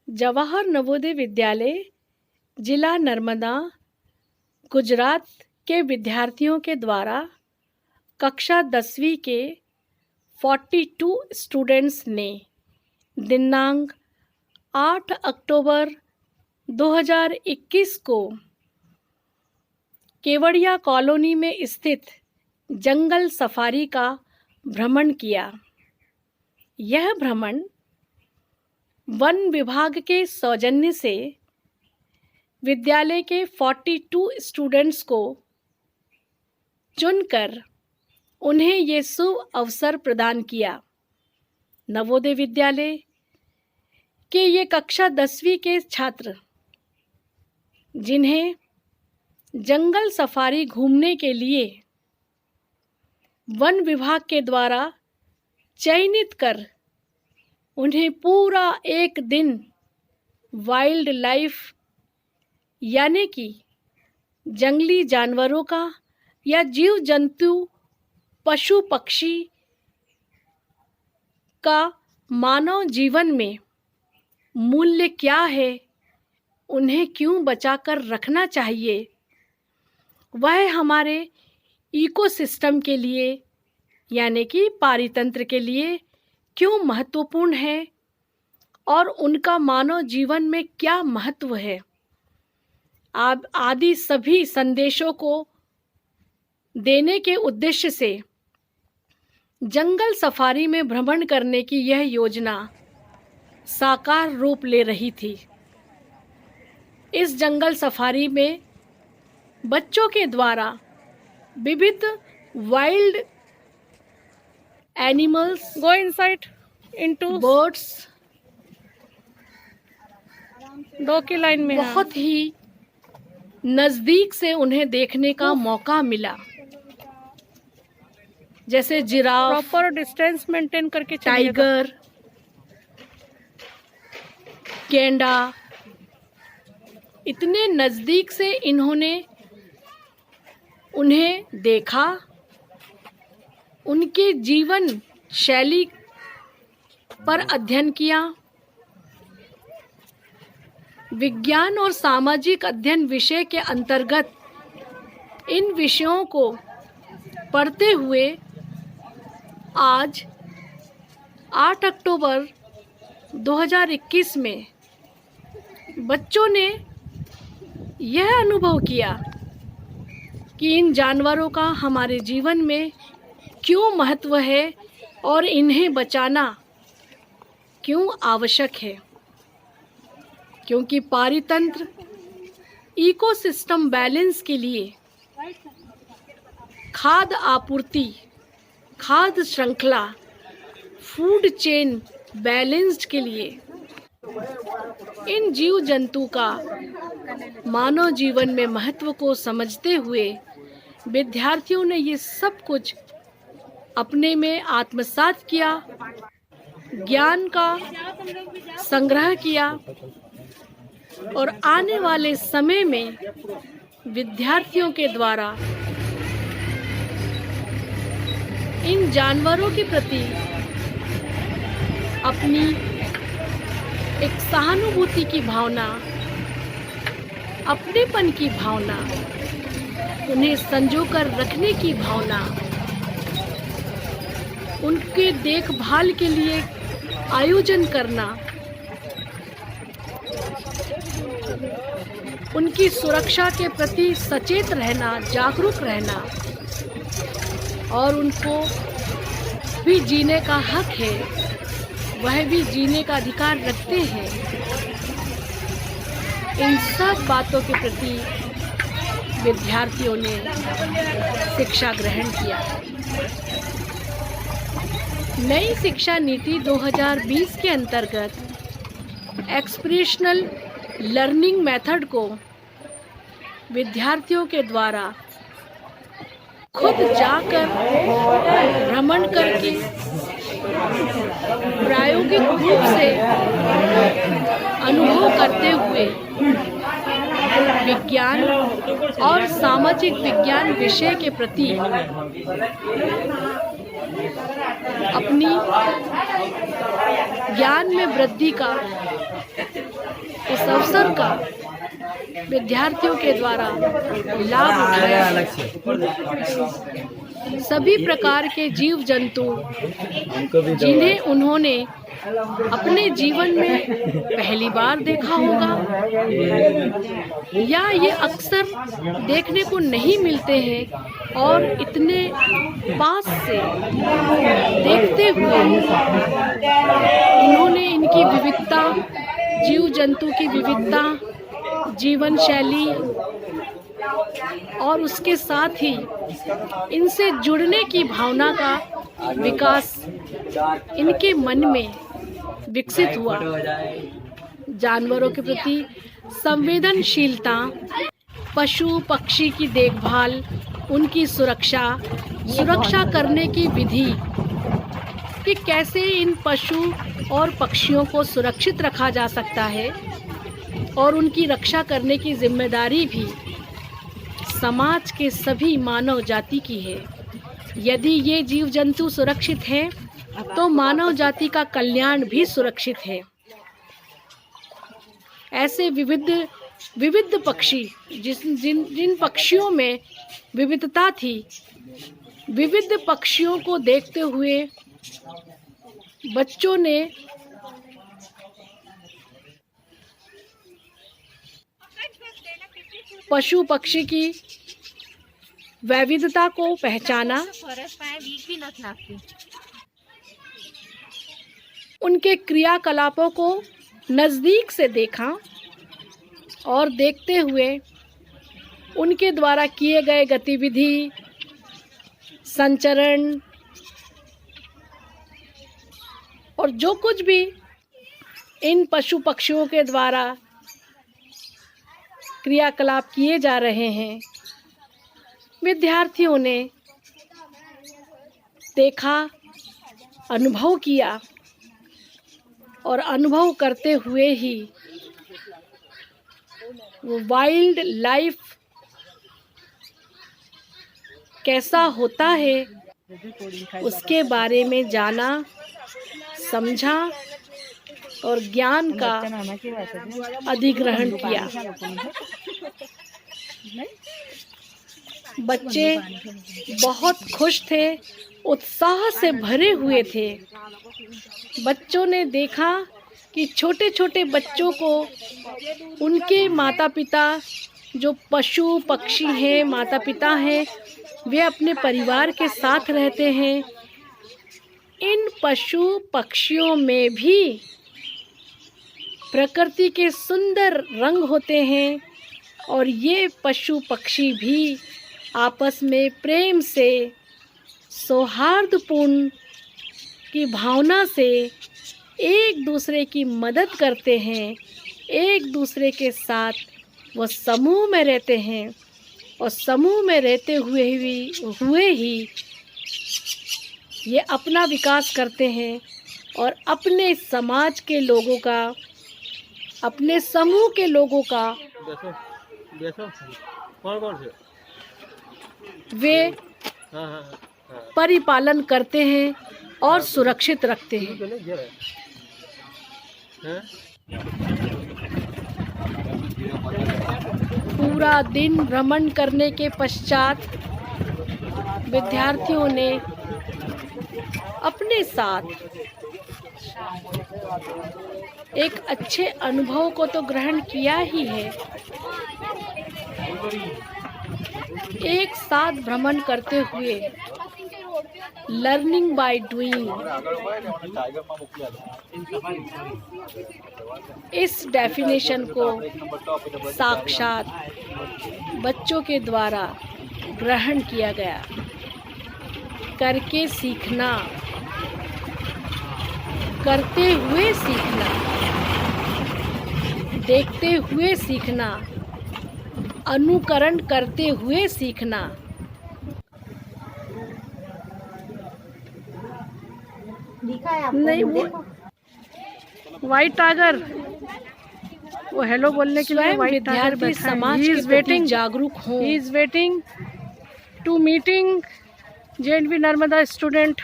जवाहर नवोदय विद्यालय जिला नर्मदा गुजरात के विद्यार्थियों के द्वारा कक्षा 10वीं के 42 स्टूडेंट्स ने दिनांक 8 अक्टूबर 2021 को केवड़िया कॉलोनी में स्थित जंगल सफारी का भ्रमण किया। यह भ्रमण वन विभाग के सौजन्य से विद्यालय के 42 स्टूडेंट्स को चुनकर उन्हें ये शुभ अवसर प्रदान किया। नवोदय विद्यालय के ये कक्षा 10वीं के छात्र जिन्हें जंगल सफारी घूमने के लिए वन विभाग के द्वारा चयनित कर उन्हें पूरा एक दिन वाइल्ड लाइफ यानी कि जंगली जानवरों का या जीव जंतु पशु पक्षी का मानव जीवन में मूल्य क्या है, उन्हें क्यों बचाकर रखना चाहिए, वह हमारे इकोसिस्टम के लिए यानी कि पारितंत्र के लिए क्यों महत्वपूर्ण है और उनका मानव जीवन में क्या महत्व है आदि सभी संदेशों को देने के उद्देश्य से जंगल सफारी में भ्रमण करने की यह योजना साकार रूप ले रही थी। इस जंगल सफारी में बच्चों के द्वारा विविध wild animals Go inside into birds दो की लाइन में है। बहुत ही नज़दीक से उन्हें देखने का मौका मिला, जैसे जिराफ, प्रॉपर डिस्टेंस मेंटेन करके चलिएगा। टाइगर, गेंडा, इतने नज़दीक से इन्होंने उन्हें देखा, उनके जीवन शैली पर अध्ययन किया। विज्ञान और सामाजिक अध्ययन विषय के अंतर्गत इन विषयों को पढ़ते हुए आज 8 अक्टूबर 2021 में बच्चों ने यह अनुभव किया कि इन जानवरों का हमारे जीवन में क्यों महत्व है और इन्हें बचाना क्यों आवश्यक है, क्योंकि पारितंत्र इकोसिस्टम बैलेंस के लिए खाद्य आपूर्ति, खाद्य श्रृंखला, फूड चेन बैलेंस्ड के लिए इन जीव जंतु का मानव जीवन में महत्व को समझते हुए विद्यार्थियों ने ये सब कुछ अपने में आत्मसात किया, ज्ञान का संग्रह किया और आने वाले समय में विद्यार्थियों के द्वारा इन जानवरों के प्रति अपनी एक सहानुभूति की भावना, अपनेपन की भावना, उन्हें संजोकर रखने की भावना, उनके देखभाल के लिए आयोजन करना, उनकी सुरक्षा के प्रति सचेत रहना, जागरूक रहना और उनको भी जीने का हक है, वह भी जीने का अधिकार रखते हैं। इन सब बातों के प्रति विद्यार्थियों ने शिक्षा ग्रहण किया। नई शिक्षा नीति 2020 के अंतर्गत एक्सपीरियंशियल लर्निंग मेथड को विद्यार्थियों के द्वारा खुद जाकर भ्रमण करके प्रायोगिक रूप से अनुभव करते हुए विज्ञान और सामाजिक विज्ञान विषय के प्रति अपनी ज्ञान में वृद्धि का इस अवसर का विद्यार्थियों के द्वारा लाभ उठाया। सभी प्रकार के जीव जंतु जिन्हें उन्होंने अपने जीवन में पहली बार देखा होगा या ये अक्सर देखने को नहीं मिलते हैं, और इतने पास से देखते हुए उन्होंने इनकी विविधता, जीव जंतु की विविधता, जीवन शैली और उसके साथ ही इनसे जुड़ने की भावना का विकास इनके मन में विकसित हुआ। जानवरों के प्रति संवेदनशीलता, पशु पक्षी की देखभाल, उनकी सुरक्षा करने की विधि कि कैसे इन पशु और पक्षियों को सुरक्षित रखा जा सकता है, और उनकी रक्षा करने की जिम्मेदारी भी समाज के सभी मानव जाति की है। यदि ये जीव जंतु सुरक्षित हैं तो मानव जाति का कल्याण भी सुरक्षित है। ऐसे विविध पक्षी जिन पक्षियों में विविधता थी, विविध पक्षियों को देखते हुए बच्चों ने पशु पक्षी की वैविधता को पहचाना, उनके क्रियाकलापों को नज़दीक से देखा और देखते हुए उनके द्वारा किए गए गतिविधि, संचरण और जो कुछ भी इन पशु पक्षियों के द्वारा क्रियाकलाप किए जा रहे हैं, विद्यार्थियों ने देखा, अनुभव किया, और अनुभव करते हुए ही वो वाइल्ड लाइफ कैसा होता है उसके बारे में जाना, समझा और ज्ञान का अधिग्रहण किया। बच्चे बहुत खुश थे, उत्साह से भरे हुए थे। बच्चों ने देखा कि छोटे छोटे बच्चों को उनके माता पिता, जो पशु पक्षी हैं, माता पिता हैं, वे अपने परिवार के साथ रहते हैं। इन पशु पक्षियों में भी प्रकृति के सुंदर रंग होते हैं, और ये पशु पक्षी भी आपस में प्रेम से, सौहार्दपूर्ण की भावना से एक दूसरे की मदद करते हैं, एक दूसरे के साथ वो समूह में रहते हैं, और समूह में रहते हुए ही ये अपना विकास करते हैं और अपने समाज के लोगों का, अपने समूह के लोगों का वे परिपालन करते हैं और सुरक्षित रखते हैं। पूरा दिन भ्रमण करने के पश्चात विद्यार्थियों ने अपने साथ एक अच्छे अनुभव को तो ग्रहण किया ही है। एक साथ भ्रमण करते हुए लर्निंग बाय डूइंग, इस डेफिनेशन को साक्षात बच्चों के द्वारा ग्रहण किया गया। करके सीखना, करते हुए सीखना, देखते हुए सीखना, अनुकरण करते हुए सीखना। नहीं, वो वाइट टाइगर, वो हेलो बोलने के लिए वाइट टाइगर बैठा है। समाज के प्रति जागरूक हो। He is waiting to meeting JNV Narmada student.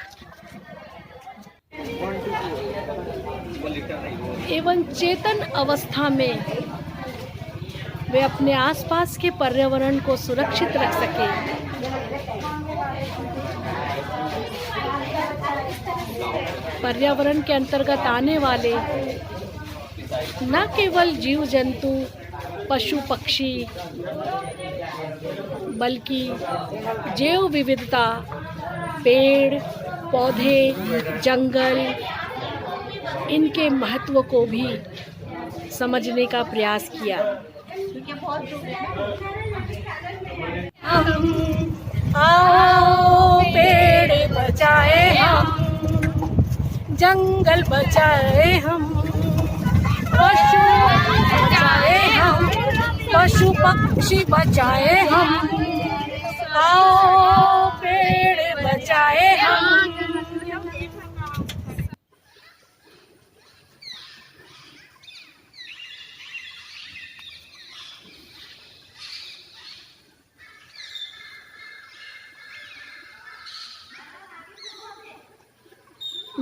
एवं चेतन अवस्था में वे अपने आसपास के पर्यावरण को सुरक्षित रख सकें। पर्यावरण के अंतर्गत आने वाले न केवल जीव जंतु, पशु पक्षी, बल्कि जैव विविधता, पेड़ पौधे, जंगल, इनके महत्व को भी समझने का प्रयास किया। आओ पेड़ बचाए हम, जंगल बचाए हम, पशु बचाए हम, पशु पक्षी बचाए हम, आओ पेड़ बचाए हम।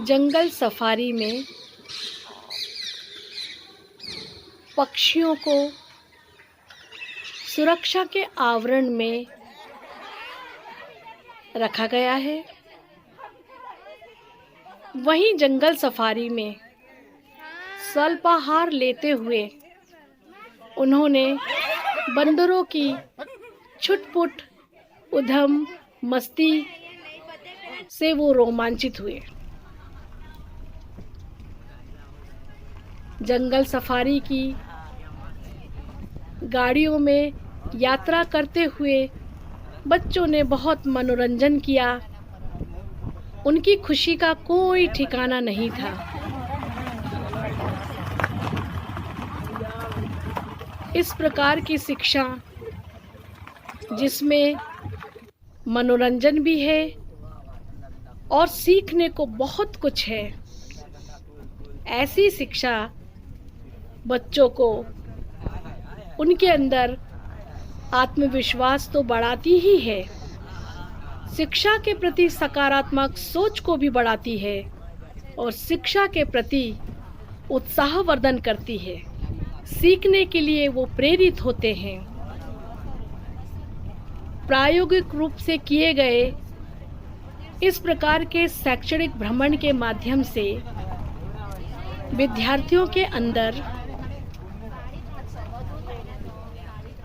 जंगल सफारी में पक्षियों को सुरक्षा के आवरण में रखा गया है। वहीं जंगल सफारी में स्वल्पाहार लेते हुए उन्होंने बंदरों की छुटपुट उधम मस्ती से वो रोमांचित हुए। जंगल सफारी की गाड़ियों में यात्रा करते हुए बच्चों ने बहुत मनोरंजन किया। उनकी खुशी का कोई ठिकाना नहीं था। इस प्रकार की शिक्षा जिसमें मनोरंजन भी है और सीखने को बहुत कुछ है, ऐसी शिक्षा बच्चों को उनके अंदर आत्मविश्वास तो बढ़ाती ही है, शिक्षा के प्रति सकारात्मक सोच को भी बढ़ाती है और शिक्षा के प्रति उत्साहवर्धन करती है। सीखने के लिए वो प्रेरित होते हैं। प्रायोगिक रूप से किए गए इस प्रकार के शैक्षणिक भ्रमण के माध्यम से विद्यार्थियों के अंदर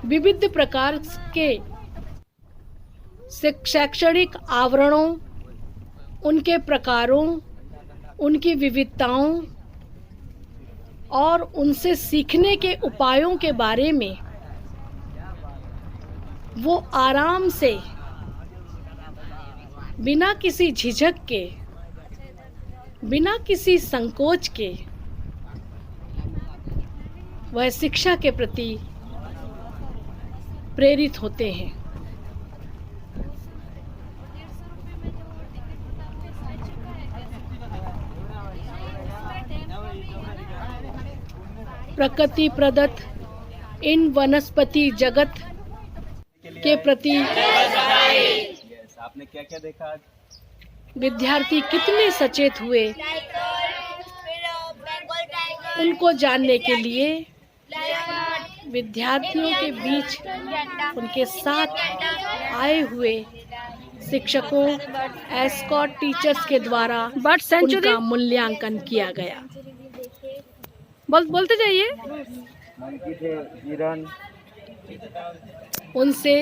विविध प्रकार के शैक्षणिक आवरणों, उनके प्रकारों, उनकी विविधताओं और उनसे सीखने के उपायों के बारे में वो आराम से, बिना किसी झिझक के, बिना किसी संकोच के वह शिक्षा के प्रति प्रेरित होते हैं। प्रकृति प्रदत्त इन वनस्पति जगत के प्रति आपने क्या क्या देखा आज? विद्यार्थी कितने सचेत हुए, उनको जानने के लिए विद्यार्थियों के बीच उनके साथ आए हुए शिक्षकों, एस्कॉर्ट टीचर्स के द्वारा उनका मूल्यांकन किया गया। बोलते जाइए। उनसे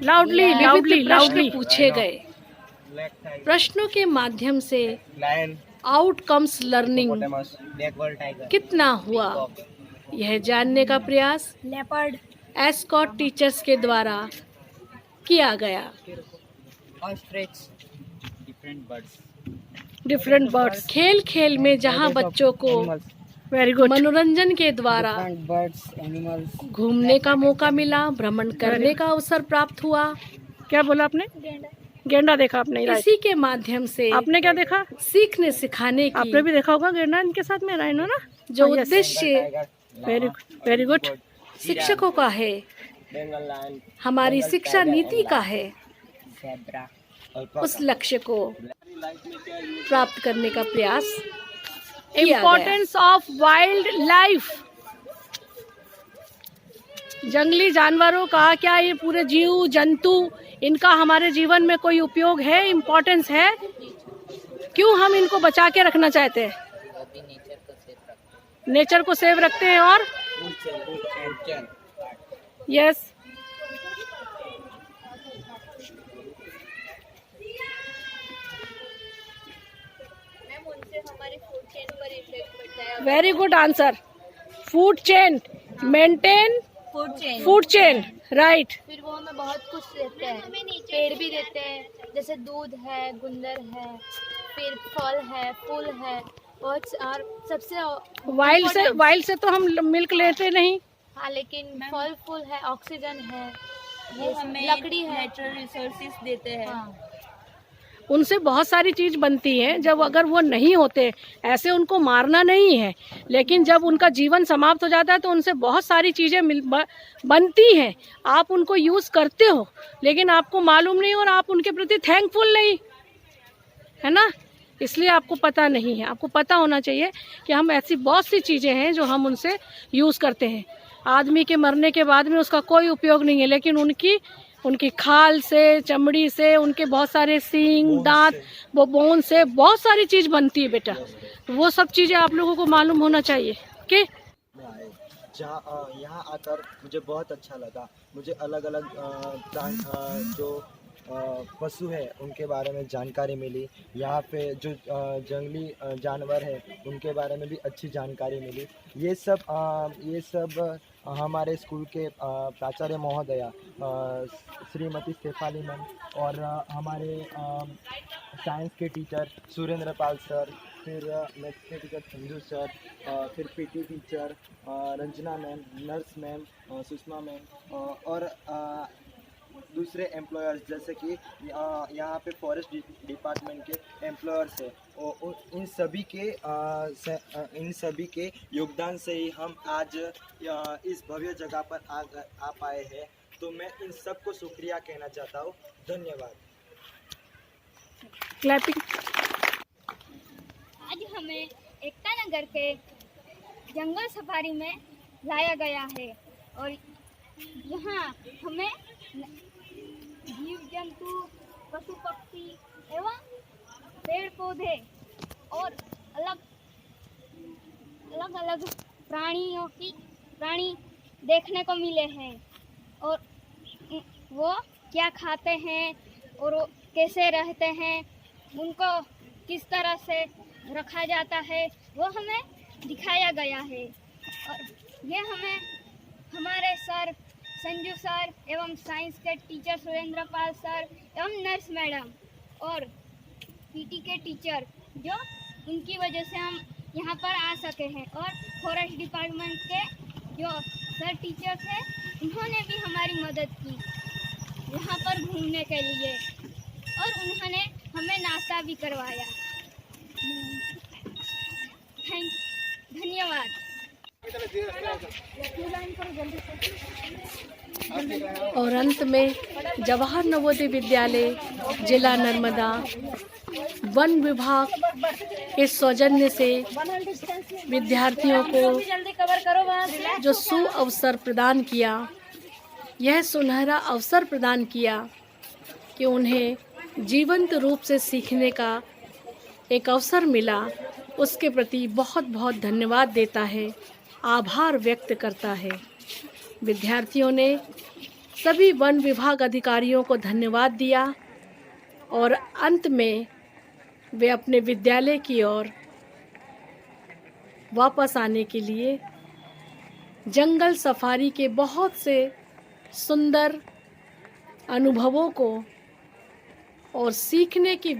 लाउडली पूछे गए प्रश्नों के माध्यम से आउटकम्स लर्निंग कितना हुआ, यह जानने का प्रयास एस्कॉर्ट टीचर्स के द्वारा किया गया। डिफरेंट बर्ड्स खेल खेल में जहां बच्चों को वेरी गुड मनोरंजन के द्वारा घूमने का मौका मिला, भ्रमण करने का अवसर प्राप्त हुआ। क्या बोला आपने? गेंडा देखा आपने? इसी के माध्यम से आपने क्या देखा? सीखने सिखाने की आपने भी देखा होगा गेंडा इनके साथ में, राइनो ना, जो उद्देश्य वेरी गुड शिक्षकों का है, हमारी शिक्षा नीति का है, उस लक्ष्य को प्राप्त करने का प्रयास किया गया। इम्पोर्टेंस ऑफ वाइल्ड लाइफ, जंगली जानवरों का, क्या ये पूरे जीव जंतु, इनका हमारे जीवन में कोई उपयोग है, इम्पोर्टेंस है? क्यों हम इनको बचा के रखना चाहते हैं? नेचर को सेव रखते हैं और yes, very good answer. Food chain, maintain food chain, right. फिर वो हमें बहुत कुछ देते हैं, पेड़ भी देते हैं, जैसे दूध है, गुंदर है, फिर फल है, फूल है, और सबसे वाइल्ड से तो हम मिल्क लेते नहीं। हाँ, लेकिन फल फूल है, ऑक्सीजन है, वो हमें लकड़ी है, नेचुरल रिसोर्सेज देते हैं। हाँ। उनसे बहुत सारी चीज बनती है। जब अगर वो नहीं होते, ऐसे उनको मारना नहीं है, लेकिन जब उनका जीवन समाप्त हो जाता है तो उनसे बहुत सारी चीजें बनती हैं। आप उनको यूज करते हो, लेकिन आपको मालूम नहीं और आप उनके प्रति थैंकफुल नहीं, है ना? इसलिए आपको पता नहीं है। आपको पता होना चाहिए कि हम ऐसी बहुत सी चीजें हैं जो हम उनसे यूज करते हैं। आदमी के मरने के बाद में उसका कोई उपयोग नहीं है, लेकिन उनकी खाल से, चमड़ी से, उनके बहुत सारे सींग, दांत, वो बोन से बहुत सारी चीज बनती है बेटा। वो सब चीजें आप लोगों को मालूम होना चाहिए। ओके, यहाँ आकर मुझे बहुत अच्छा लगा। मुझे अलग अलग जो पशु है उनके बारे में जानकारी मिली। यहाँ पे जो जंगली जानवर है उनके बारे में भी अच्छी जानकारी मिली। ये सब हमारे स्कूल के प्राचार्य महोदया श्रीमती शेफाली मैम और हमारे साइंस के टीचर सुरेंद्र पाल सर, फिर मैथ्स के टीचर संजू सर, फिर PT teacher Ranjana ma'am, nurse ma'am Sushma ma'am, और दूसरे एम्प्लॉयर्स जैसे कि यहाँ पे फॉरेस्ट डिपार्टमेंट के एम्प्लॉयर्स है, और इन सभी के योगदान से ही हम आज इस भव्य जगह पर आ पाए हैं। तो मैं इन सबको शुक्रिया कहना चाहता हूँ। धन्यवाद। क्लैपिंग। आज हमें एकता नगर के जंगल सफारी में लाया गया है, और यहाँ हमें जीव जंतु, पशु पक्षी एवं पेड़ पौधे और अलग प्राणी देखने को मिले हैं, और वो क्या खाते हैं और वो कैसे रहते हैं, उनको किस तरह से रखा जाता है, वो हमें दिखाया गया है। और ये हमें हमारे सर संजू सर एवं साइंस के टीचर सुरेंद्र पाल सर एवं नर्स मैडम और पीटी के टीचर, जो उनकी वजह से हम यहाँ पर आ सके हैं, और फॉरेस्ट डिपार्टमेंट के जो सर टीचर थे उन्होंने भी हमारी मदद की यहाँ पर घूमने के लिए, और उन्होंने हमें नाश्ता भी करवाया। धन्यवाद। और अंत में जवाहर नवोदय विद्यालय जिला नर्मदा वन विभाग के सौजन्य से विद्यार्थियों को जो सुअवसर प्रदान किया, यह सुनहरा अवसर प्रदान किया कि उन्हें जीवंत रूप से सीखने का एक अवसर मिला, उसके प्रति बहुत बहुत धन्यवाद देता है, आभार व्यक्त करता है। विद्यार्थियों ने सभी वन विभाग अधिकारियों को धन्यवाद दिया और अंत में वे अपने विद्यालय की ओर वापस आने के लिए जंगल सफारी के बहुत से सुंदर अनुभवों को और सीखने की